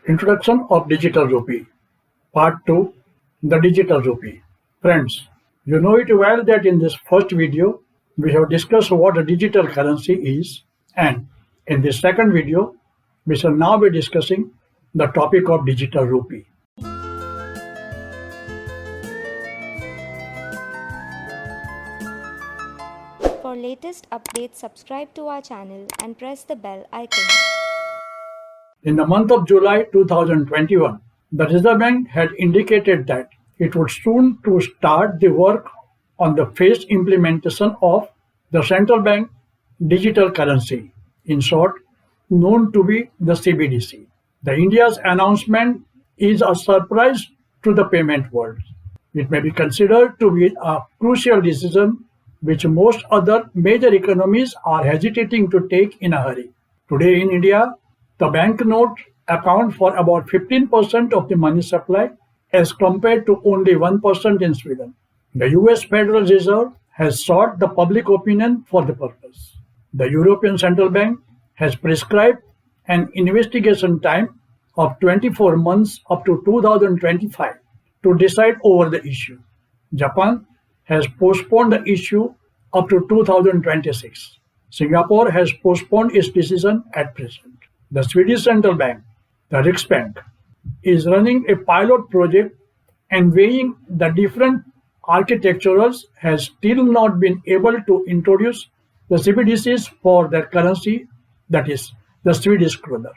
Introduction of Digital Rupee. Part-2. The Digital Rupee. Friends, you know it well that in this first video, we have discussed what a digital currency is, and in this second video, we shall now be discussing the topic of Digital Rupee. For latest updates, subscribe to our channel and press the bell icon. In the month of July 2021, the Reserve Bank had indicated that it would soon to start the work on the phased implementation of the central bank digital currency, in short, known to be the CBDC. The India's announcement is a surprise to the payment world. It may be considered to be a crucial decision which most other major economies are hesitating to take in a hurry. Today in India, the banknote account for about 15% of the money supply as compared to only 1% in Sweden. The US Federal Reserve has sought the public opinion for the purpose. The European Central Bank has prescribed an investigation time of 24 months up to 2025 to decide over the issue. Japan has postponed the issue up to 2026. Singapore has postponed its decision at present. The Swedish Central Bank, the Riksbank, is running a pilot project and weighing the different architectures has still not been able to introduce the CBDCs for their currency, that is, the Swedish krona.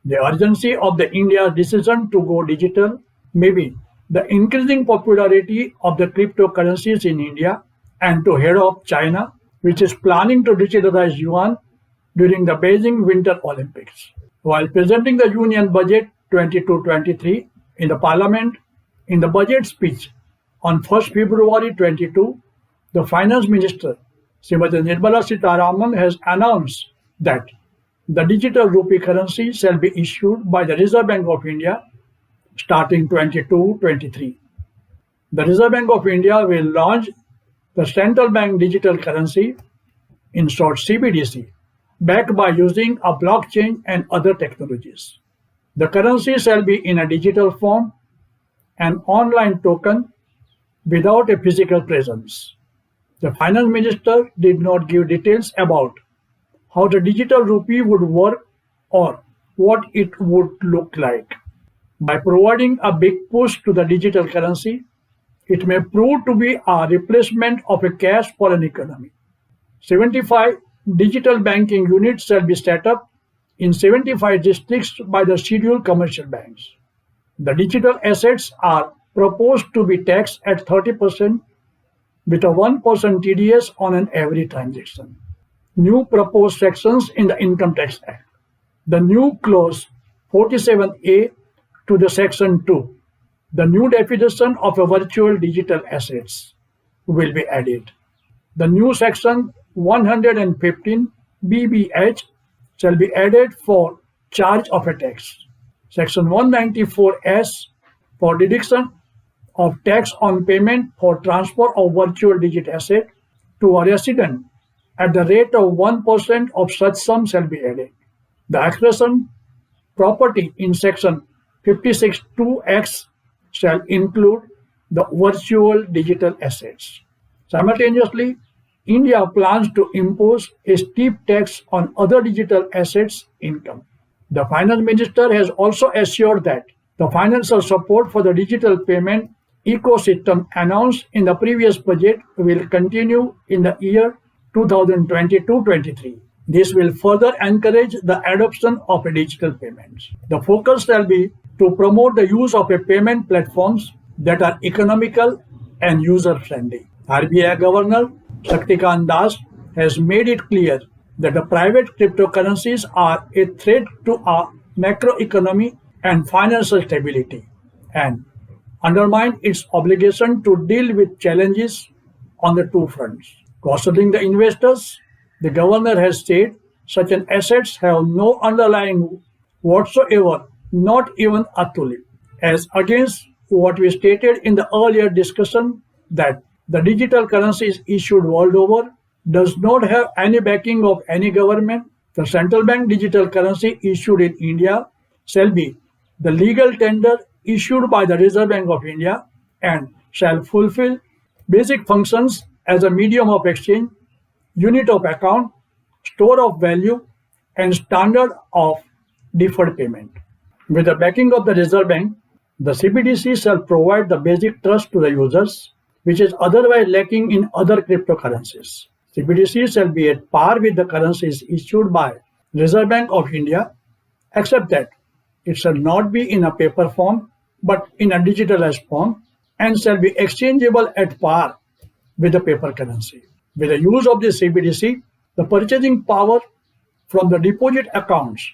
The urgency of the India's decision to go digital may be the increasing popularity of the cryptocurrencies in India and to head off China, which is planning to digitalize yuan during the Beijing Winter Olympics. While presenting the Union Budget 22-23 in the Parliament, in the budget speech on 1st February 22, the Finance Minister, Srimati Nirmala Sitharaman, has announced that the digital rupee currency shall be issued by the Reserve Bank of India starting 22-23. The Reserve Bank of India will launch the central bank digital currency, in short CBDC, backed by using a blockchain and other technologies. The currency shall be in a digital form, an online token without a physical presence. The Finance Minister did not give details about how the digital rupee would work or what it would look like. By providing a big push to the digital currency, it may prove to be a replacement of a cash for an economy. 75 digital banking units shall be set up in 75 districts by the scheduled commercial banks. The digital assets are proposed to be taxed at 30% with a 1% TDS on an every transaction. New proposed sections in the Income Tax Act. The new clause 47A to the section 2. The new definition of a virtual digital assets will be added. The new section 115 BBH shall be added for charge of a tax. Section 194S for deduction of tax on payment for transfer of virtual digital asset to a resident at the rate of 1% of such sum shall be added. The expression property in section 56(2)(x) shall include the virtual digital assets. Simultaneously, India plans to impose a steep tax on other digital assets income. The Finance Minister has also assured that the financial support for the digital payment ecosystem announced in the previous budget will continue in the year 2022-23. This will further encourage the adoption of digital payments. The focus shall be to promote the use of payment platforms that are economical and user-friendly. RBI Governor Shaktikant Das has made it clear that the private cryptocurrencies are a threat to our macroeconomy and financial stability and undermine its obligation to deal with challenges on the two fronts. Cautioning the investors, the governor has said such an assets have no underlying whatsoever, not even a tulip, as against what we stated in the earlier discussion that the digital currencies issued world over does not have any backing of any government. The central bank digital currency issued in India shall be the legal tender issued by the Reserve Bank of India and shall fulfill basic functions as a medium of exchange, unit of account, store of value, and standard of deferred payment. With the backing of the Reserve Bank, the CBDC shall provide the basic trust to the users, which is otherwise lacking in other cryptocurrencies. CBDC shall be at par with the currencies issued by Reserve Bank of India, except that it shall not be in a paper form but in a digitalized form and shall be exchangeable at par with the paper currency. With the use of the CBDC, the purchasing power from the deposit accounts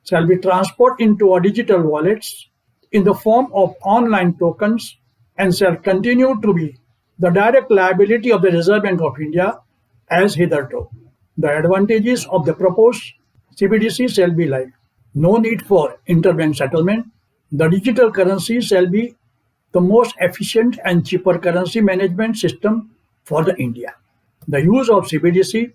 shall be transferred into our digital wallets in the form of online tokens and shall continue to be the direct liability of the Reserve Bank of India as hitherto. The advantages of the proposed CBDC shall be like no need for interbank settlement. The digital currency shall be the most efficient and cheaper currency management system for the India. The use of CBDC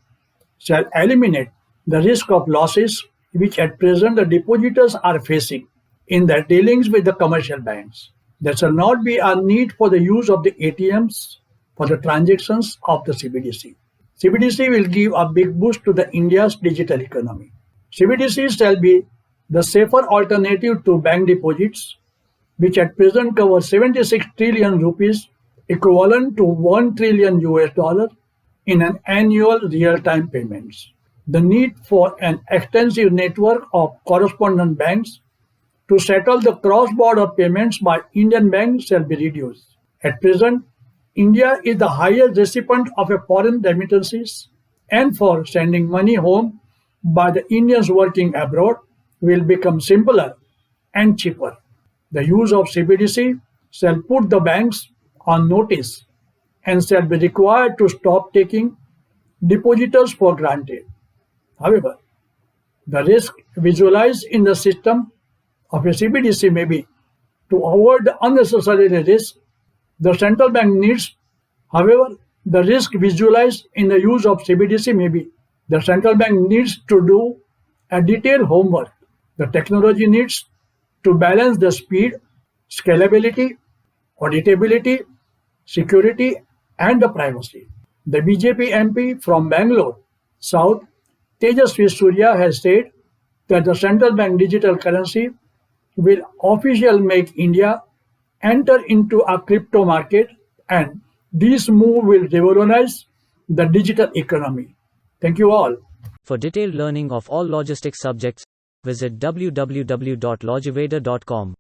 shall eliminate the risk of losses which at present the depositors are facing in their dealings with the commercial banks. There shall not be a need for the use of the ATMs for the transactions of the CBDC. CBDC will give a big boost to the India's digital economy. CBDC shall be the safer alternative to bank deposits, which at present cover 76 trillion rupees, equivalent to 1 trillion US dollar in an annual real-time payments. The need for an extensive network of correspondent banks to settle the cross-border payments by Indian banks shall be reduced. At present, India is the highest recipient of a foreign remittances, and for sending money home by the Indians working abroad will become simpler and cheaper. The use of CBDC shall put the banks on notice and shall be required to stop taking depositors for granted. However, the risk visualized in the system of a CBDC may be to avoid the unnecessary risk the central bank needs. However, the risk visualized in the use of CBDC may be the central bank needs to do a detailed homework. The technology needs to balance the speed, scalability, auditability, security, and the privacy. The BJP MP from Bangalore South, Tejasvi Surya, has said that the central bank digital currency will officially make India enter into a crypto market, and this move will revolutionize the digital economy. Thank you all. For detailed learning of all logistics subjects, visit www.logiveda.com.